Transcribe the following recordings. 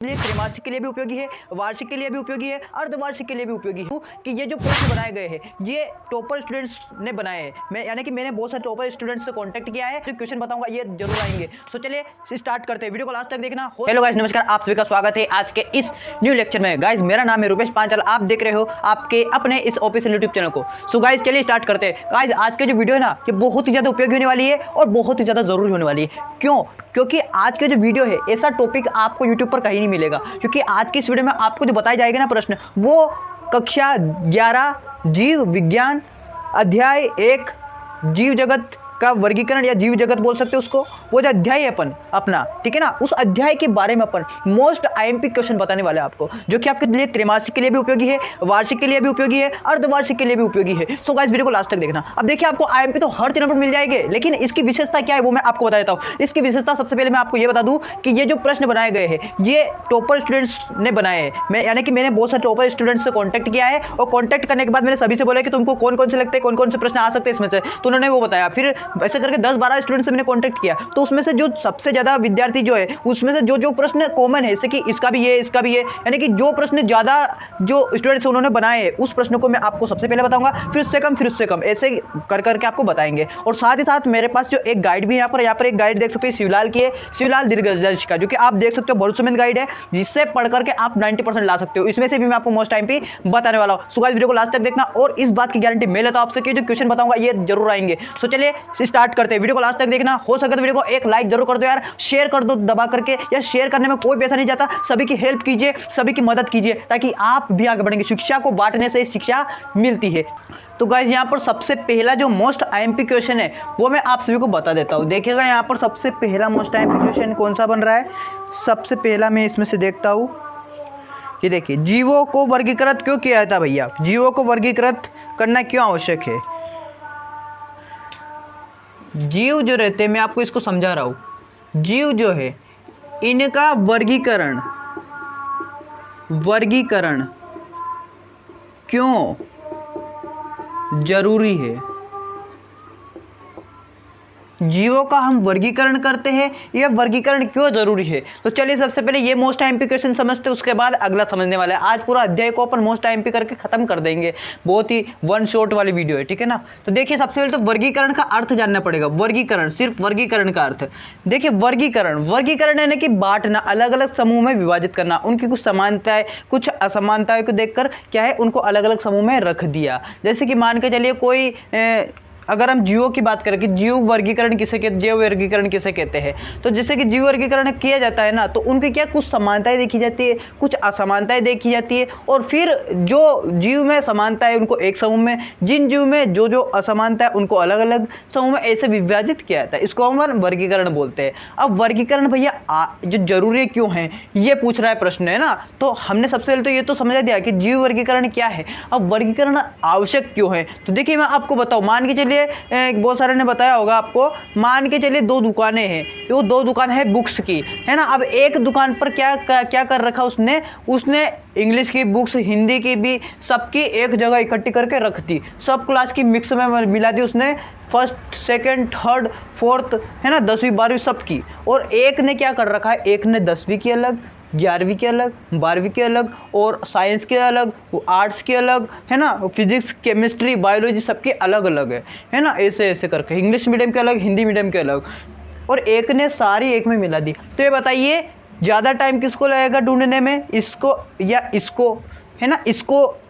ये त्रैमासिक के लिए भी उपयोगी है, वार्षिक के लिए भी उपयोगी है, अर्धवार्षिक के लिए भी उपयोगी है कि ये जो प्रश्न बनाए गए हैं ये टॉपर स्टूडेंट्स ने बनाए हैं। मैं यानी कि मैंने बहुत सारे टॉपर स्टूडेंट्स से कांटेक्ट किया है, तो क्वेश्चन बताऊंगा ये जरूर आएंगे। सो चलिए स्टार्ट करते हैं, वीडियो को लास्ट तक देखना। हेलो गाइस, नमस्कार, आप सभी का स्वागत है आज के इस न्यू लेक्चर में। गाइस मेरा नाम है रुपेश पांचाल, आप देख रहे हो आपके अपने इस ऑफिशियल यूट्यूब चैनल को। सो गाइस चलिए स्टार्ट करते हैं। गाइस आज के जो वीडियो है ना ये बहुत ही ज्यादा उपयोगी होने वाली है और बहुत ही ज्यादा जरूरी होने वाली है। क्यों? क्योंकि आज के जो वीडियो है ऐसा टॉपिक आपको यूट्यूब पर कहीं नहीं मिलेगा, क्योंकि आज की इस वीडियो में आपको जो बताया जाएगा ना प्रश्न, वो कक्षा 11 जीव विज्ञान अध्याय 1 जीव जगत का वर्गीकरण या जीव जगत बोल सकते हो उसको, वो जो अध्याय है अपना, ठीक है ना, उस अध्याय के बारे में अपन मोस्ट आईएमपी क्वेश्चन बताने वाले हैं आपको, जो कि आपके लिए त्रैमासिक के लिए भी उपयोगी है, वार्षिक के लिए भी उपयोगी है, अर्धवार्षिक के लिए भी उपयोगी है। सो गाइस वीडियो को लास्ट तक देखना। अब देखिए आपको आईएमपी तो हर तीनों पर मिल जाएंगे, लेकिन इसकी विशेषता क्या है वो मैं आपको बता देता हूँ। इसकी विशेषता सबसे पहले मैं आपको ये बता दूं कि ये जो प्रश्न बनाए गए हैं ये टॉपर स्टूडेंट्स ने बनाए हैं। मैं यानी कि मैंने बहुत सारे टॉपर स्टूडेंट्स से कॉन्टैक्ट किया है और कॉन्टैक्ट करने के बाद मैंने सभी से बोला कि तुमको कौन कौन से लगते हैं, कौन कौन से प्रश्न आ सकते हैं इसमें से, तो उन्होंने वो बताया। फिर ऐसे करके 10-12 स्टूडेंट से मैंने कांटेक्ट किया, तो उसमें से जो सबसे ज्यादा विद्यार्थी जो है उसमें से जो प्रश्न कॉमन है, जैसे कि इसका भी ये इसका भी ये, यानी कि जो प्रश्न ज्यादा जो स्टूडेंट्स उन्होंने बनाए हैं उस प्रश्न को मैं आपको सबसे पहले बताऊंगा, फिर उससे कम ऐसे कर करके आपको बताएंगे। और साथ ही साथ मेरे पास जो एक गाइड भी है यहाँ पर एक गाइड देख सकते हो, शिवलाल की है, शिवलाल दीर्घदर्शी का, जो कि आप देख सकते हो भरोसेमंद गाइड है, जिससे पढ़ करके आप 90% ला सकते हो। इसमें से भी मैं आपको मोस्ट टाइम पे बताने वाला हूँ। सो गाइस वीडियो को लास्ट तक देखना, और इस बात की गारंटी मैं लेता हूं आपसे कि जो क्वेश्चन बताऊंगा ये जरूर आएंगे। सो चलिए स्टार्ट करते हैं, वीडियो को लास्ट तक देखना। हो सके तो वीडियो को एक लाइक जरूर कर दो यार, शेयर कर दो दबा करके, या शेयर करने में कोई पैसा नहीं जाता, सभी की हेल्प कीजिए, सभी की मदद कीजिए, ताकि आप भी आगे बढ़ेंगे। शिक्षा को बांटने से शिक्षा मिलती है। तो गाइस यहाँ पर सबसे पहला जो मोस्ट आईएमपी क्वेश्चन है वो मैं आप सभी को बता देता हूँ। देखिएगा यहाँ पर सबसे पहला मोस्ट आईएमपी क्वेश्चन कौन सा बन रहा है। सबसे पहला मैं इसमें से देखता हूँ, ये देखिए, जीवों को वर्गीकृत क्यों किया जाता भैया, जीवों को वर्गीकृत करना क्यों आवश्यक है। जीव जो रहते हैं, मैं आपको इसको समझा रहा हूं, जीव जो है इनका वर्गीकरण क्यों जरूरी है। जीवों का हम वर्गीकरण करते हैं, यह वर्गीकरण क्यों जरूरी है। तो चलिए सबसे पहले ये मोस्ट आईएमपी क्वेश्चन समझते हैं, उसके बाद अगला समझने वाला है। आज पूरा अध्याय को अपन मोस्ट आईएमपी करके खत्म कर देंगे, बहुत ही वन शॉट वाली वीडियो है, ठीक है ना। तो देखिए सबसे पहले तो वर्गीकरण का अर्थ जानना पड़ेगा। वर्गीकरण, सिर्फ वर्गीकरण का अर्थ देखिए, वर्गीकरण यानी कि बांटना, अलग अलग समूह में विभाजित करना, उनकी कुछ समानताएं कुछ असमानताओं को देखकर क्या है उनको अलग अलग समूह में रख दिया। जैसे कि मान के चलिए कोई अगर हम जीवों की बात करें कि जीव वर्गीकरण किसे कहते, जैव वर्गीकरण किसे कहते हैं, तो जैसे कि जीव वर्गीकरण किया जाता है ना, तो उनकी क्या कुछ समानताएं देखी जाती है, कुछ असमानताएं देखी जाती है, और फिर जो जीव में समानता है उनको एक समूह में, जिन जीव में जो जो असमानता है उनको अलग अलग समूह में ऐसे विभाजित किया जाता है। इसको हम वर्गीकरण बोलते हैं। अब वर्गीकरण भैया जो जरूरी क्यों है ये पूछ रहा है प्रश्न, है ना। तो हमने सबसे पहले तो ये तो समझा दिया कि जीव वर्गीकरण क्या है। अब वर्गीकरण आवश्यक क्यों है, तो देखिए मैं आपको बताऊं। मान के चलिए बहुत सारे ने बताया होगा आपको, मान के चलिए 2 दुकानें हैं, वो 2 दुकान है बुक्स की, है ना। अब एक दुकान पर क्या कर रखा उसने इंग्लिश की बुक्स, हिंदी की भी, सबकी एक जगह इकट्ठी करके रख दी, सब क्लास की मिक्स में मिला दी उसने, फर्स्ट सेकंड थर्ड फोर्थ, है ना, 10वीं 12वीं सबकी। और एक ने क्या कर रखा है, एक ने 10वीं की अलग, 11वीं के अलग, 12वीं के अलग, और साइंस के अलग, आर्ट्स के अलग, है ना, फिजिक्स केमिस्ट्री बायोलॉजी सबके अलग अलग है ना, ऐसे ऐसे करके, इंग्लिश मीडियम के अलग, हिंदी मीडियम के अलग, और एक ने सारी एक में मिला दी। तो ये बताइए ज़्यादा टाइम किसको लगेगा ढूंढने में, इसको या इसको, है ना।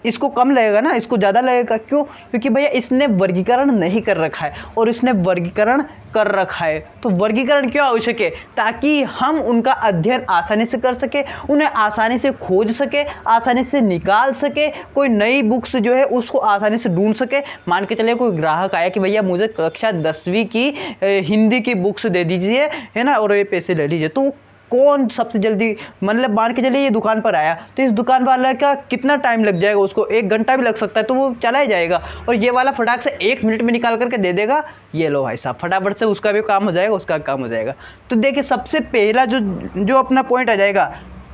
इसको कम लगेगा ना, इसको ज़्यादा लगेगा। क्यों? क्योंकि भैया इसने वर्गीकरण नहीं कर रखा है और इसने वर्गीकरण कर रखा है। तो वर्गीकरण क्यों आवश्यक है, ताकि हम उनका अध्ययन आसानी से कर सके, उन्हें आसानी से खोज सके, आसानी से निकाल सके, कोई नई बुक्स जो है उसको आसानी से ढूंढ सके। मान के चलिए कोई ग्राहक आया कि भैया मुझे कक्षा 10वीं की हिंदी की बुक्स दे दीजिए, है ना, और ये पैसे ले लीजिए। तो कौन सबसे जल्दी, मतलब मान के चलिए ये दुकान पर आया, तो इस दुकान वाला का कितना टाइम लग जाएगा, उसको 1 घंटा भी लग सकता है, तो वो चला ही जाएगा। और ये वाला फटाक से 1 मिनट में निकाल करके दे देगा, ये लो भाई साहब, फटाफट से उसका भी काम हो जाएगा, उसका काम हो जाएगा। तो देखिए सबसे पहला जो अपना पॉइंट आ जाएगा,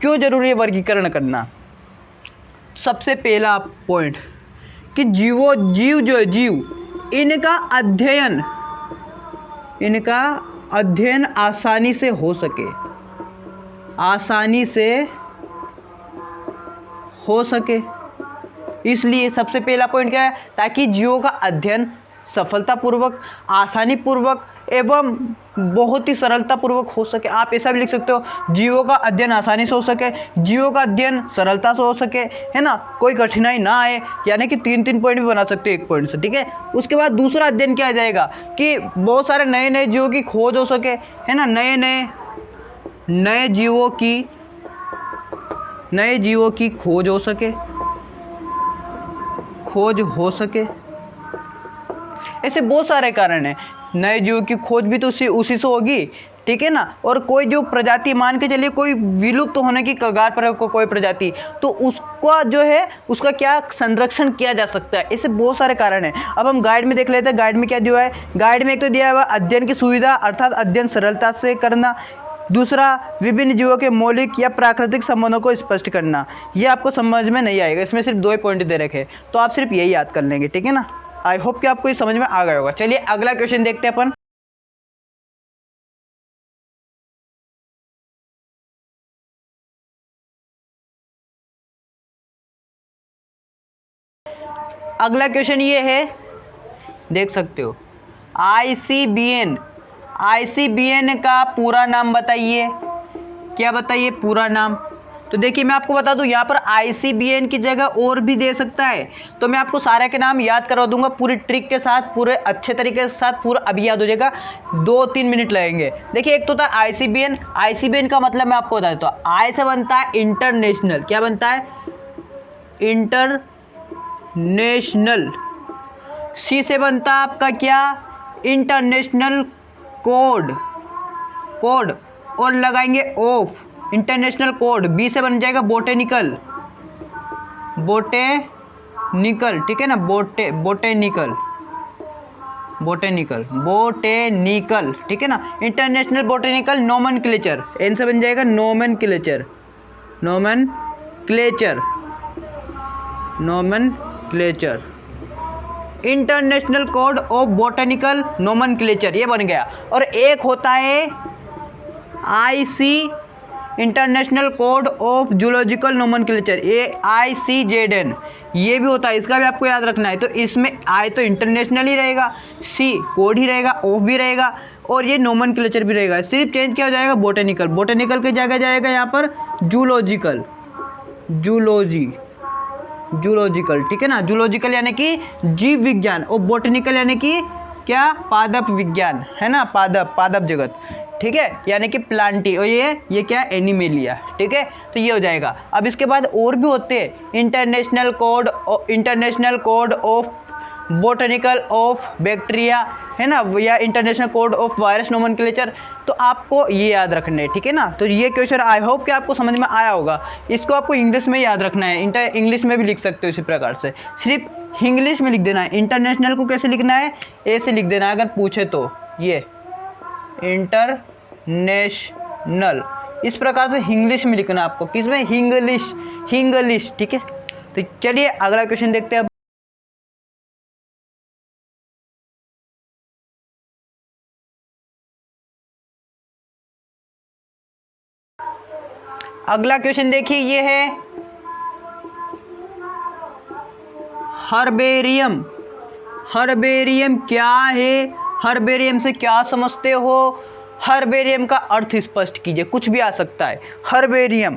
क्यों जरूरी है वर्गीकरण करना। सबसे पहला पॉइंट कि जीव जो है, जीव इनका अध्ययन आसानी से हो सके, आसानी से हो सके। इसलिए सबसे पहला पॉइंट क्या है, ताकि जीवों का अध्ययन सफलतापूर्वक, आसानीपूर्वक एवं बहुत ही सरलतापूर्वक हो सके। आप ऐसा भी लिख सकते हो, जीवों का अध्ययन आसानी से हो सके, जीवों का अध्ययन सरलता से हो सके, है ना, कोई कठिनाई ना आए। यानी कि 3-3 पॉइंट भी बना सकते हो एक पॉइंट से, ठीक है। उसके बाद दूसरा अध्ययन क्या आ जाएगा कि बहुत सारे नए नए जीवों की खोज हो सके, है ना, नए जीवों की खोज हो सके। ऐसे बहुत सारे कारण हैं। नए जीवों की खोज भी तो उसी से होगी, ठीक है ना। और कोई जो प्रजाति, मान के चलिए कोई विलुप्त होने की कगार पर है कोई प्रजाति, तो उसका जो है उसका क्या संरक्षण किया जा सकता है। ऐसे बहुत सारे कारण हैं। अब हम गाइड में देख लेते हैं, गाइड में क्या दिया है। गाइड में एक तो दिया हुआ अध्ययन की सुविधा, अर्थात अध्ययन सरलता से करना। दूसरा, विभिन्न जीवों के मौलिक या प्राकृतिक संबंधों को स्पष्ट करना। ये आपको समझ में नहीं आएगा, इसमें सिर्फ 2 ही पॉइंट दे रखे हैं, तो आप सिर्फ यही याद कर लेंगे, ठीक है ना। आई होप कि आपको ये समझ में आ गया होगा। चलिए अगला क्वेश्चन देखते हैं अपन। अगला क्वेश्चन ये है, देख सकते हो, आईसीबीएन का पूरा नाम बताइए। क्या बताइए पूरा नाम। तो देखिए मैं आपको बता दूं, यहाँ पर आईसीबीएन की जगह और भी दे सकता है, तो मैं आपको सारे के नाम याद करवा दूंगा पूरी ट्रिक के साथ, पूरे अच्छे तरीके के साथ, पूरा अभी याद हो जाएगा, 2-3 मिनट लगेंगे। देखिए एक तो था आईसीबीएन का मतलब मैं आपको बता देता हूँ। आई से बनता है इंटरनेशनल, क्या बनता है, इंटरनेशनल। सी से बनता है आपका क्या, इंटरनेशनल कोड, और लगाएंगे ऑफ, इंटरनेशनल कोड। बी से बन जाएगा बोटेनिकल, ठीक है ना, बोटेनिकल, ठीक है ना, इंटरनेशनल बोटेनिकल नोमेनक्लेचर। एन से बन जाएगा nomenclature, international code of botanical nomenclature, ये बन गया। और एक होता है IC, international code of zoological nomenclature, ये ICZN, ये भी होता है, इसका भी आपको याद रखना है। तो इसमें आई तो इंटरनेशनल ही रहेगा, सी कोड ही रहेगा, ऑफ भी रहेगा, और ये नोमेनक्लेचर भी रहेगा। सिर्फ चेंज क्या हो जाएगा, बोटेनिकल की जगह जाएगा यहाँ पर जूलॉजिकल, ठीक है ना। जूलॉजिकल यानी कि जीव विज्ञान, और बोटेनिकल यानी कि क्या, पादप विज्ञान, है ना, पादप जगत, ठीक है, यानी कि प्लांटी। और ये क्या, एनिमेलिया, ठीक है। तो ये हो जाएगा। अब इसके बाद और भी होते हैं, international code of botanical of bacteria, है ना, या international code of virus nomenclature. तो आपको ये याद रखना है, ठीक है ना। तो ये क्वेश्चन आई होप कि आपको समझ में आया होगा। इसको आपको इंग्लिश में याद रखना है, इंग्लिश में भी लिख सकते हो इसी प्रकार से, सिर्फ इंग्लिश में लिख देना है। इंटरनेशनल को कैसे लिखना है, ए से लिख देना है अगर पूछे तो, ये इंटरनेशनल, इस प्रकार से इंग्लिश में लिखना है आपको, किसमें, इंग्लिश, ठीक है। तो चलिए अगला क्वेश्चन देखते हैं अब। अगला क्वेश्चन देखिए, ये है हर्बेरियम क्या है, हर्बेरियम से क्या समझते हो, हर्बेरियम का अर्थ स्पष्ट कीजिए। कुछ भी आ सकता है। हर्बेरियम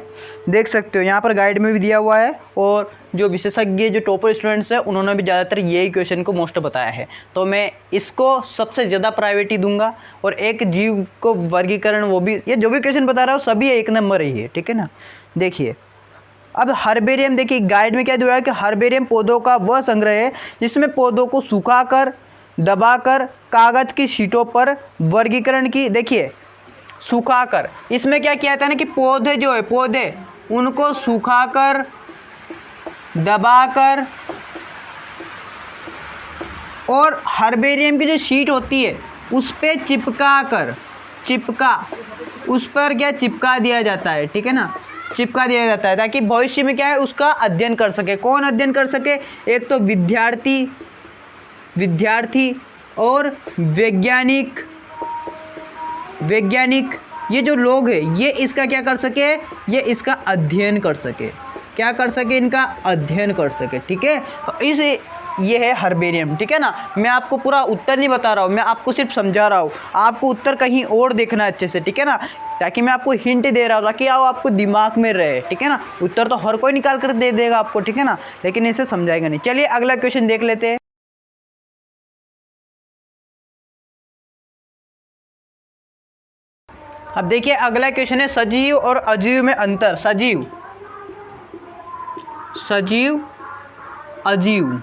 देख सकते हो यहाँ पर गाइड में भी दिया हुआ है, और जो विशेषज्ञ, जो टॉपर स्टूडेंट्स हैं, उन्होंने भी ज़्यादातर यही क्वेश्चन को मोस्ट बताया है, तो मैं इसको सबसे ज़्यादा प्रायोरिटी दूंगा। और एक जीव को वर्गीकरण, वो भी, ये जो भी क्वेश्चन बता रहा हूँ सभी 1 नंबर ही है, ठीक है ना। देखिए अब हर्बेरियम, देखिए गाइड में क्या दिया है कि हर्बेरियम पौधों का वह संग्रह है जिसमें पौधों को सुखाकर, दबाकर, कागज की शीटों पर वर्गीकरण की, देखिए सुखाकर, इसमें क्या किया जाता है ना कि पौधे जो है, पौधे उनको सुखाकर, दबाकर, और हर्बेरियम की जो शीट होती है उस पे उस पर क्या चिपका दिया जाता है, ठीक है ना, चिपका दिया जाता है, ताकि भविष्य में क्या है उसका अध्ययन कर सके। कौन अध्ययन कर सके, एक तो विद्यार्थी और वैज्ञानिक, ये जो लोग हैं ये इसका क्या कर सके, ये इसका अध्ययन कर सके। क्या कर सके, इनका अध्ययन कर सके। ठीक है, तो इस ये है हर्बेरियम। ठीक है ना, मैं आपको पूरा उत्तर नहीं बता रहा हूँ, मैं आपको सिर्फ समझा रहा हूँ, आपको उत्तर कहीं और देखना है अच्छे से। ठीक है ना, ताकि मैं आपको हिंट दे रहा हूँ ताकि आपको दिमाग में रहे। ठीक है ना, उत्तर तो हर कोई निकाल कर दे देगा आपको। ठीक है ना, लेकिन इसे समझाएगा नहीं। चलिए अगला क्वेश्चन देख लेते हैं। अब देखिए अगला क्वेश्चन है सजीव और अजीव में अंतर। सजीव, सजीव, अजीव,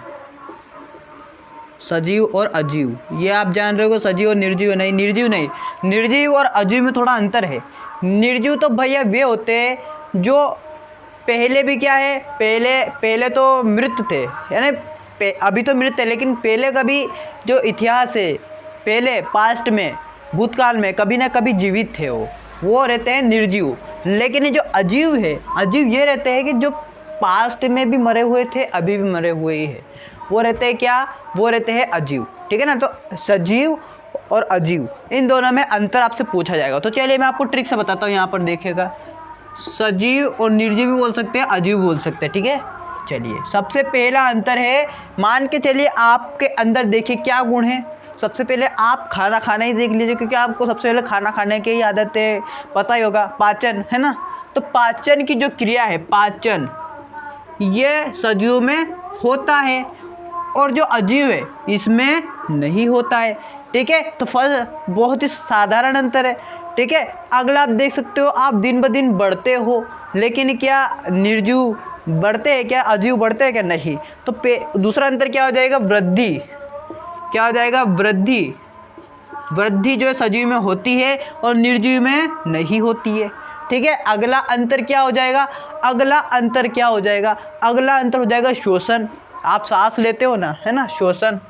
सजीव और अजीव, ये आप जान रहे हो। सजीव और निर्जीव नहीं, निर्जीव नहीं, निर्जीव और अजीव में थोड़ा अंतर है। निर्जीव तो भैया वे होते हैं जो पहले भी क्या है, पहले तो मृत थे, यानी अभी तो मृत है लेकिन पहले कभी जो इतिहास है, पहले पास्ट में, भूतकाल में कभी ना कभी जीवित थे, वो रहते हैं निर्जीव। लेकिन ये जो अजीव है, अजीव ये रहते हैं कि जो पास्ट में भी मरे हुए थे, अभी भी मरे हुए ही है, वो रहते हैं क्या, वो रहते हैं अजीव। ठीक है ना, तो सजीव और अजीव इन दोनों में अंतर आपसे पूछा जाएगा। तो चलिए मैं आपको ट्रिक से बताता हूँ। यहाँ पर देखिएगा, सजीव और निर्जीव भी बोल सकते हैं, अजीव बोल सकते हैं। ठीक है, चलिए सबसे पहला अंतर है, मान के चलिए आपके अंदर देखिए क्या गुण है। सबसे पहले आप खाना खाना ही देख लीजिए, क्योंकि आपको सबसे पहले खाना खाने की आदत है, पता ही होगा, पाचन है ना। तो पाचन की जो क्रिया है, पाचन, ये सजीव में होता है और जो अजीव है इसमें नहीं होता है। ठीक है, तो फर्क बहुत ही साधारण अंतर है। ठीक है, अगला आप देख सकते हो, आप दिन ब दिन बढ़ते हो, लेकिन क्या निर्जीव बढ़ते हैं, क्या अजीव बढ़ते हैं क्या, नहीं। तो दूसरा अंतर क्या हो जाएगा, वृद्धि। क्या हो जाएगा, वृद्धि। वृद्धि जो है सजीव में होती है और निर्जीव में नहीं होती है। ठीक है, अगला अंतर क्या हो जाएगा, अगला अंतर क्या हो जाएगा, अगला अंतर हो जाएगा श्वसन। आप सांस लेते हो ना, है ना, श्वसन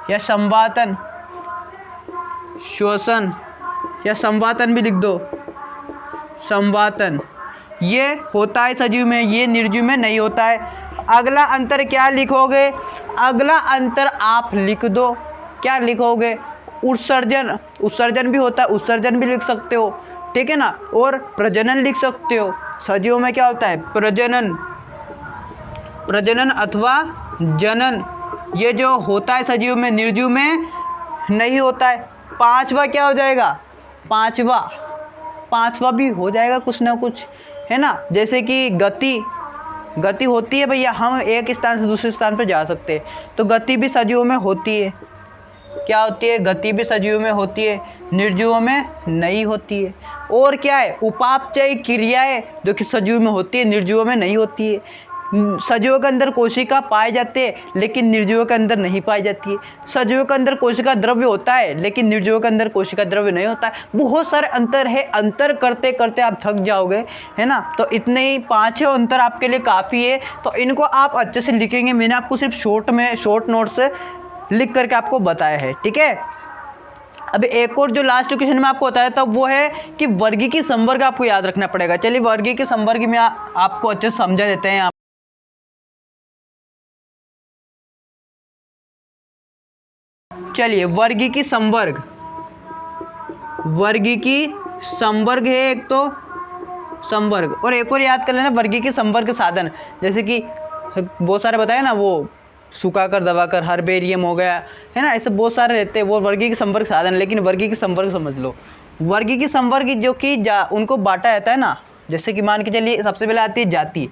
या संवातन, श्वसन या संवातन भी लिख दो, संवातन, ये होता है सजीव में, ये निर्जीव में नहीं होता है। अगला अंतर क्या लिखोगे, अगला अंतर आप लिख दो, क्या लिखोगे, उत्सर्जन। उत्सर्जन भी होता है, उत्सर्जन भी लिख सकते हो। ठीक है ना, और प्रजनन लिख सकते हो। सजीव में क्या होता है, प्रजनन, प्रजनन अथवा जनन, ये जो होता है सजीव में, निर्जीव में नहीं होता है। पांचवा क्या हो जाएगा, पांचवा भी हो जाएगा कुछ ना कुछ, है ना, जैसे कि गति। गति होती है भैया, हम एक स्थान से दूसरे स्थान पर जा सकते हैं, तो गति भी सजीव में होती है। क्या होती है, गति भी सजीव में होती है, निर्जीव में नहीं होती है। और क्या है, उपापचय क्रियाएं जो कि सजीव में होती है, निर्जीव में नहीं होती है। सजीव के अंदर कोशिका पाए जाते हैं लेकिन निर्जीव के अंदर नहीं पाई जाती है। सजीव के अंदर कोशिका द्रव्य होता है लेकिन निर्जीव के अंदर कोशिका द्रव्य नहीं होता है। बहुत सारे अंतर है, अंतर करते करते आप थक जाओगे, है ना। तो इतने ही 5 अंतर आपके लिए काफ़ी है, तो इनको आप अच्छे से लिखेंगे। मैंने आपको सिर्फ शॉर्ट नोट से लिख करके आपको बताया है। ठीक है, अब एक और जो लास्ट क्वेश्चन में आपको बताया था वो है कि वर्गीकी संवर्ग आपको याद रखना पड़ेगा। चलिए वर्गीकी संवर्ग में आपको अच्छे से समझा देते हैं। चलिए वर्गीकी संवर्ग, वर्गीकी संवर्ग है एक तो संवर्ग, और एक और याद कर लेना वर्गीकी संवर्ग साधन, जैसे कि बहुत सारे बताए ना, वो सुखाकर दबाकर, हर्बेरियम हो गया, है ना, ऐसे बहुत सारे रहते हैं, वो वर्गीकी संवर्ग साधन। लेकिन वर्गीकी संवर्ग समझ लो, वर्गीकी संवर्ग जो कि उनको बांटा जाता है ना, जैसे कि मान के चलिए सबसे पहले आती है जाति,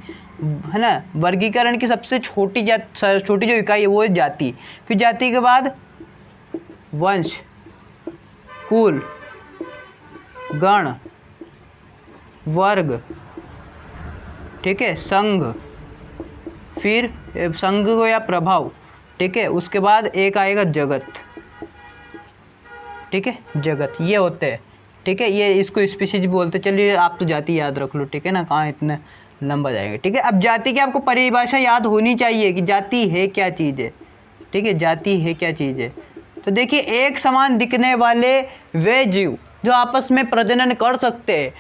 है ना। वर्गीकरण की सबसे छोटी जो इकाई है वो है जाति। फिर जाति के बाद वंश, कुल, गण, वर्ग, ठीक है, संघ, फिर संघ को या प्रभाव, ठीक है, उसके बाद एक आएगा जगत, ठीक है, जगत, ये होते हैं। ठीक है, ये इसको स्पीशीज बोलते हैं। चलिए आप तो जाति याद रख लो, ठीक है ना, कहाँ इतना लंबा जाएगा। ठीक है, अब जाति की आपको परिभाषा याद होनी चाहिए कि जाति है क्या चीज़ है। ठीक है, जाति है क्या चीज़ है। तो देखिए, एक समान दिखने वाले वे जीव जो आपस में प्रजनन कर सकते हैं,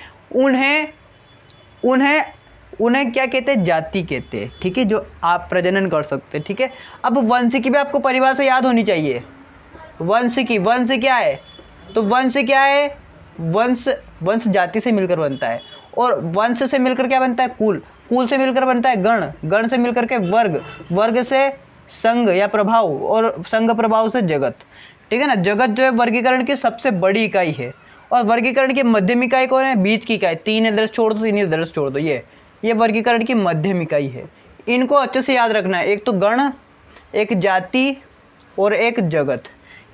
उन्हें क्या कहते हैं, जाति कहते हैं। ठीक है, जो आप प्रजनन कर सकते हैं। ठीक है, अब वंश की भी आपको परिभाषा याद होनी चाहिए। वंश क्या है, तो वंश क्या है, वंश जाति से मिलकर बनता है, और वंश से मिलकर क्या बनता है, कुल। कुल से मिलकर बनता है गण, गण से मिलकर के वर्ग, वर्ग से संघ या प्रभाव, और संघ प्रभाव से जगत। ठीक है ना, जगत जो है वर्गीकरण की सबसे बड़ी इकाई है, और वर्गीकरण की मध्यम इकाई कौन है, बीच की इकाई, तीन इधर छोड़ दो, तीन इधर छोड़ दो, ये वर्गीकरण की मध्यम इकाई है। इनको अच्छे से याद रखना है, एक तो गण, एक जाति और एक जगत।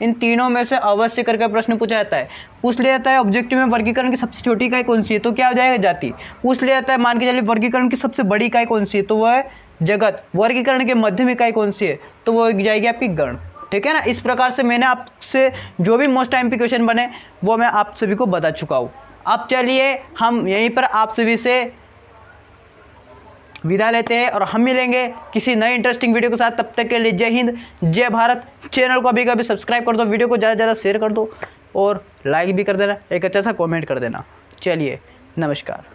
इन तीनों में से अवश्य करके प्रश्न पूछा जाता है। पूछ लिया जाता है ऑब्जेक्टिव में वर्गीकरण की सबसे छोटी इकाई कौन सी है, तो क्या हो जाएगा, जाति। पूछ लिया जाता है मान के चलिए वर्गीकरण की सबसे बड़ी इकाई कौन सी है, तो वो है जगत। वर्गीकरण की मध्यम इकाई कौन सी है, तो वो जाएगी आपकी गण। ठीक है ना, इस प्रकार से मैंने आपसे जो भी मोस्ट टाइम पे क्वेश्चन बने वो मैं आप सभी को बता चुका हूँ। अब चलिए हम यहीं पर आप सभी से विदा लेते हैं और हम मिलेंगे किसी नए इंटरेस्टिंग वीडियो के साथ। तब तक के लिए जय हिंद, जय भारत। चैनल को अभी सब्सक्राइब कर दो, वीडियो को ज़्यादा से ज़्यादा शेयर कर दो और लाइक भी कर देना, एक अच्छा सा कमेंट कर देना। चलिए नमस्कार।